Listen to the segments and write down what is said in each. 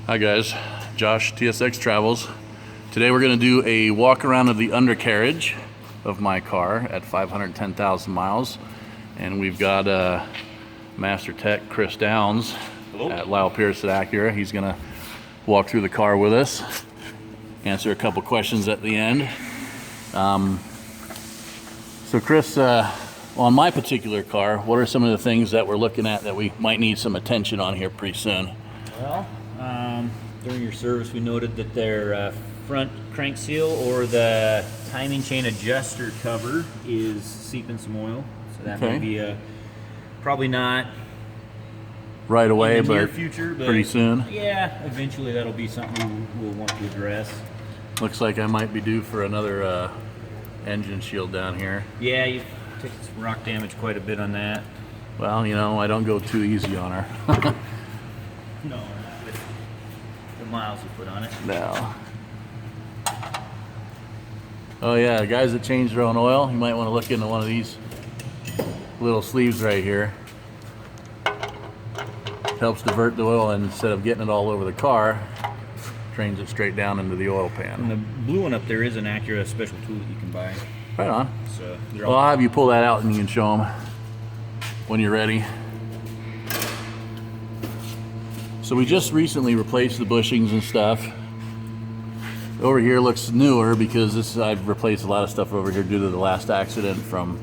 Hi guys, Josh, TSX Travels. Today we're going to do a walk around of the undercarriage of my car at 510,000 miles. And we've got Master Tech Chris Downs at Lyle Pierce at Acura. He's going to walk through the car with us, answer a couple questions at the end. So Chris, on my particular car, what are some of the things that we're looking at that we might need some attention on here pretty soon? Well, during your service we noted that their front crank seal or the timing chain adjuster cover is seeping some oil. So that may be probably not right away, in the near but future, but pretty soon. Yeah, eventually that'll be something we'll want to address. Looks like I might be due for another engine shield down here. Yeah, you've taken some rock damage quite a bit on that. Well, you know, I don't go too easy on her. No, not with the miles you put on it. No. Oh yeah, guys that change their own oil, you might want to look into one of these little sleeves right here. Helps divert the oil, and instead of getting it all over the car, drains it straight down into the oil pan. And the blue one up there is an Acura special tool that you can buy. Right on. So well, I'll have you pull that out and you can show them when you're ready. So we just recently replaced the bushings and stuff. Over here looks newer because I've replaced a lot of stuff over here due to the last accident from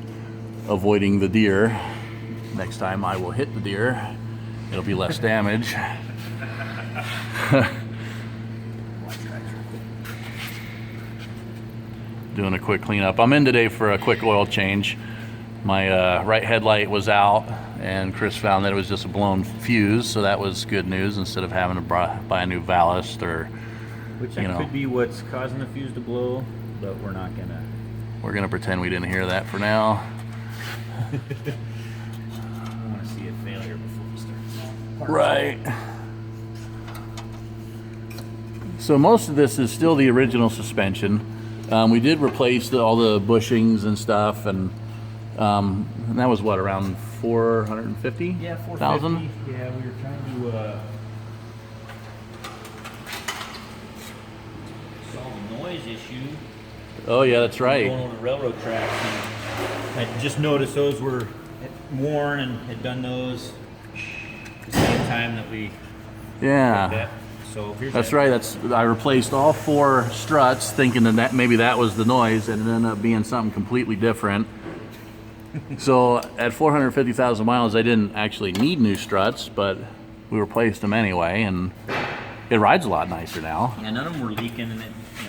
avoiding the deer. Next time I will hit the deer. It'll be less damage. Doing a quick cleanup. I'm in today for a quick oil change. My right headlight was out, and Chris found that it was just a blown fuse, so that was good news instead of having to buy a new ballast or, which could be what's causing the fuse to blow, but we're not gonna. We're gonna pretend we didn't hear that for now. I want to see a failure before we start. Right. So most of this is still the original suspension. We did replace all the bushings and stuff, and that was what, around 450? Yeah, 450. Yeah, we were trying to solve a noise issue. Oh yeah, that's right. Going over the railroad tracks, and I just noticed those were worn and had done those at the same time that we. Yeah. That. So that's right. I replaced all 4 struts, thinking that maybe that was the noise, and it ended up being something completely different. So at 450,000 miles, I didn't actually need new struts, but we replaced them anyway, and it rides a lot nicer now. Yeah, none of them were leaking, and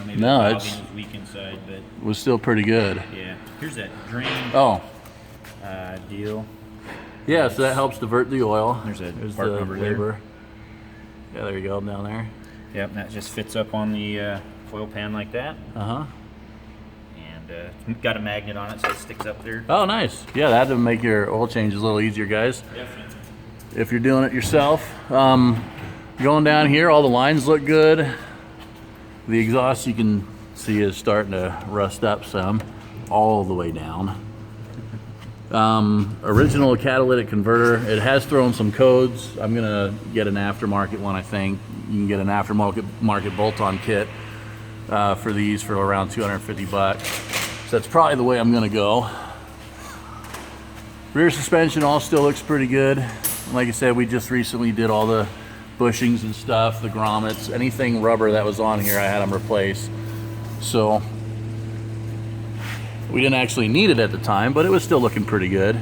maybe no, the bobbin was weak inside, but it was still pretty good. Yeah, here's that drain. Deal. Yeah, so that helps divert the oil. There's part the number labor. there. Yeah, there you go, down there. Yep, that just fits up on the oil pan like that. And it's got a magnet on it, so it sticks up there. Oh, nice. Yeah, that'll make your oil changes a little easier, guys. Definitely. If you're doing it yourself. Going down here, all the lines look good. The exhaust, you can see, is starting to rust up some, all the way down. Original catalytic converter. It has thrown some codes. I'm gonna get an aftermarket one. I think you can get an aftermarket bolt-on kit for these for around 250 bucks. So that's probably the way I'm gonna go. Rear suspension all still looks pretty good. Like I said, we just recently did all the bushings and stuff, the grommets, anything rubber that was on here, I had them replaced. So we didn't actually need it at the time, but it was still looking pretty good.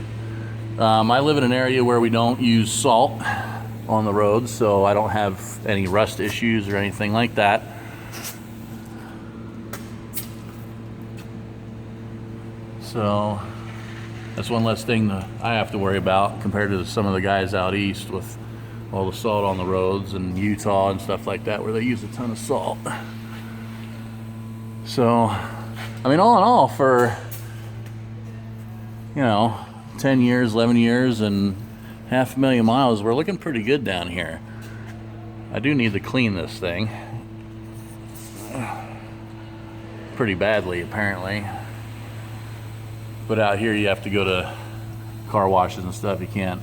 I live in an area where we don't use salt on the roads, so I don't have any rust issues or anything like that. So that's one less thing that I have to worry about compared to some of the guys out east with all the salt on the roads, and Utah and stuff like that, where they use a ton of salt. So, I mean, all in all, for, 10 years, 11 years, and 500,000 miles, we're looking pretty good down here. I do need to clean this thing. Pretty badly, apparently. But out here, you have to go to car washes and stuff. You can't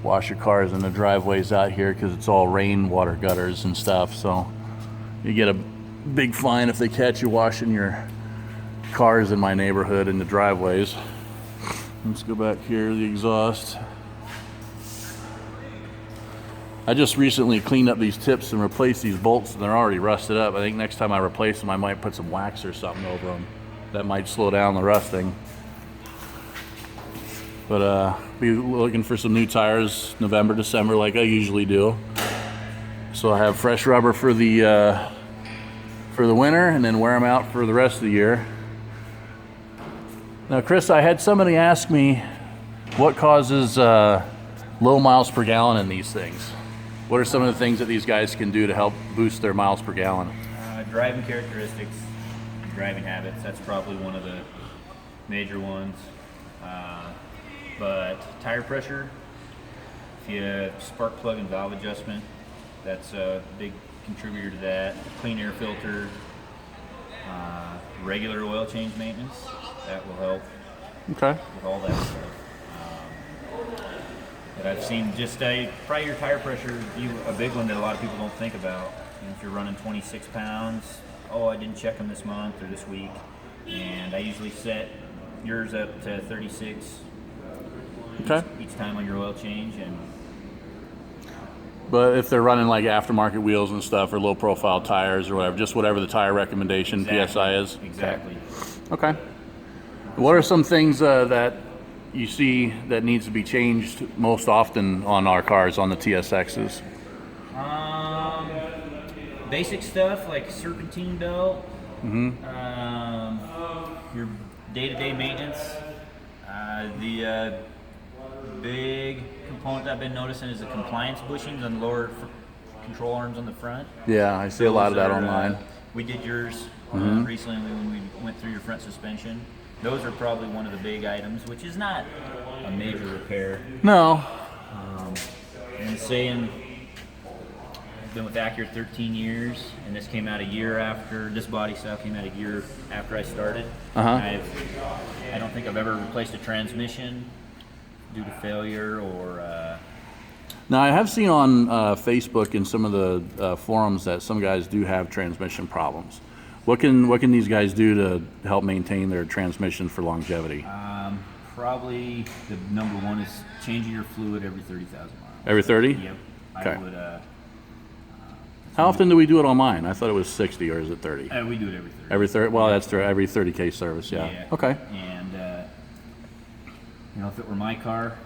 wash your cars in the driveways out here because it's all rainwater gutters and stuff. So you get a big fine if they catch you washing your cars in my neighborhood in the driveways. Let's go back here, the exhaust. I just recently cleaned up these tips and replaced these bolts, and they're already rusted up. I think next time I replace them, I might put some wax or something over them. That might slow down the rusting. But be looking for some new tires November, December, like I usually do. So I have fresh rubber for the winter, and then wear them out for the rest of the year. Now, Chris, I had somebody ask me what causes low miles per gallon in these things. What are some of the things that these guys can do to help boost their miles per gallon? Driving characteristics, driving habits, that's probably one of the major ones. But tire pressure, if you have spark plug and valve adjustment, that's a big contributor to that. Clean air filter, regular oil change maintenance, that will help with all that stuff. But I've seen just probably your tire pressure, a big one that a lot of people don't think about. If you're running 26 pounds, oh, I didn't check them this month or this week, and I usually set yours up to 36 each time on your oil change. But if they're running like aftermarket wheels and stuff, or low profile tires or whatever, just whatever the tire recommendation PSI is? Exactly. Okay. What are some things that you see that needs to be changed most often on our cars, on the TSXs? Basic stuff like serpentine belt, your day-to-day maintenance. The big component I've been noticing is the compliance bushings on the lower control arms on the front. Yeah, I see a lot of that online. We did yours recently when we went through your front suspension. Those are probably one of the big items, which is not a major repair. No. And saying I've been with Acura 13 years, and this came out a year after, this body style came out a year after I started. I don't think I've ever replaced a transmission due to failure or... Now, I have seen on Facebook and some of the forums that some guys do have transmission problems. What can these guys do to help maintain their transmission for longevity? Probably the number one is changing your fluid every 30,000 miles. Every 30? Yep. Okay. I would, how often do we do it on mine? I thought it was 60, or is it 30? We do it every 30. Every 30? Well, that's every 30K service, yeah. Okay. And, if it were my car,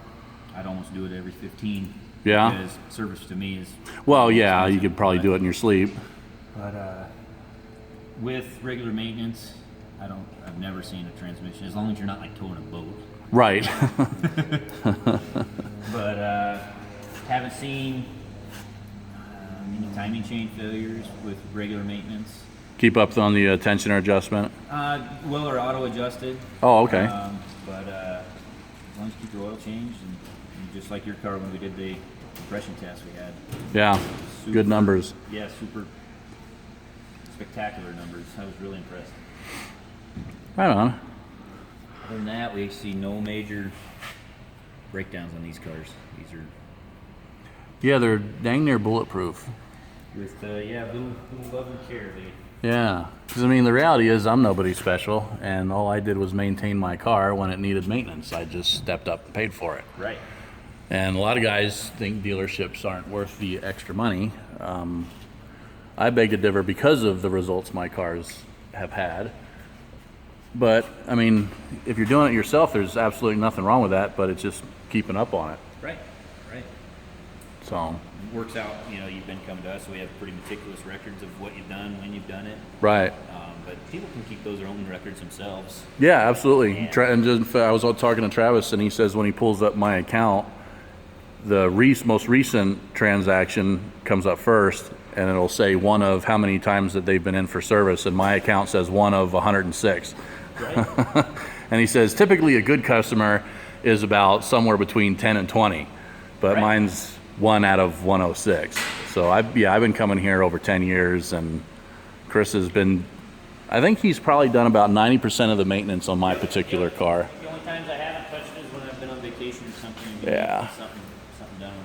I'd almost do it every 15. Yeah. Because service to me is... Well, yeah, you could probably do it in your sleep. But with regular maintenance, I've never seen a transmission, as long as you're not like towing a boat. Right. But haven't seen any timing chain failures with regular maintenance. Keep up on the tensioner adjustment? Well, or auto adjusted. Oh, okay. But as long as you keep your oil changed, and just like your car when we did the compression test we had. Yeah, good numbers. Yeah, super spectacular numbers. I was really impressed. Right on. Other than that, we see no major breakdowns on these cars. These are... Yeah, they're dang near bulletproof. With, little love and care. Yeah, because I mean, the reality is I'm nobody special, and all I did was maintain my car when it needed maintenance. I just stepped up and paid for it. Right. And a lot of guys think dealerships aren't worth the extra money. I beg to differ because of the results my cars have had. But, I mean, if you're doing it yourself, there's absolutely nothing wrong with that, but it's just keeping up on it. Right. So... It works out, you've been coming to us, so we have pretty meticulous records of what you've done, when you've done it. Right. But people can keep those their own records themselves. Yeah, absolutely. And just, I was talking to Travis, and he says when he pulls up my account, the most recent transaction comes up first, and it'll say one of how many times that they've been in for service, and my account says one of 106. Right. And he says typically a good customer is about somewhere between 10 and 20, but mine's 1 out of 106. So I've been coming here over 10 years, and Chris has been, I think he's probably done about 90% of the maintenance on my particular car. The only times I haven't touched it is when I've been on vacation or something. Yeah. Something done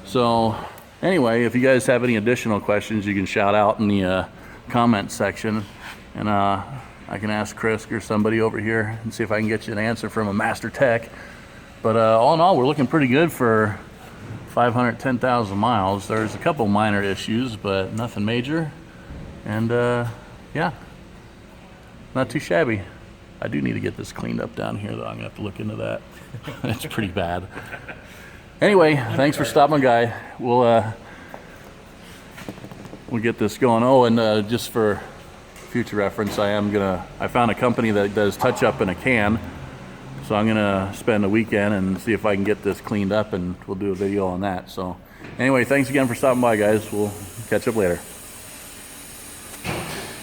So anyway, if you guys have any additional questions, you can shout out in the comment section, and I can ask Chris or somebody over here and see if I can get you an answer from a master tech. But all in all, we're looking pretty good for 510,000 miles. There's a couple minor issues, but nothing major. And yeah, not too shabby. I do need to get this cleaned up down here, though. I'm gonna have to look into that. It's pretty bad. Anyway, thanks for stopping by. We'll get this going. Oh, and just for future reference, I found a company that does touch up in a can. So I'm gonna spend a weekend and see if I can get this cleaned up, and we'll do a video on that. So anyway, thanks again for stopping by, guys. We'll catch up later.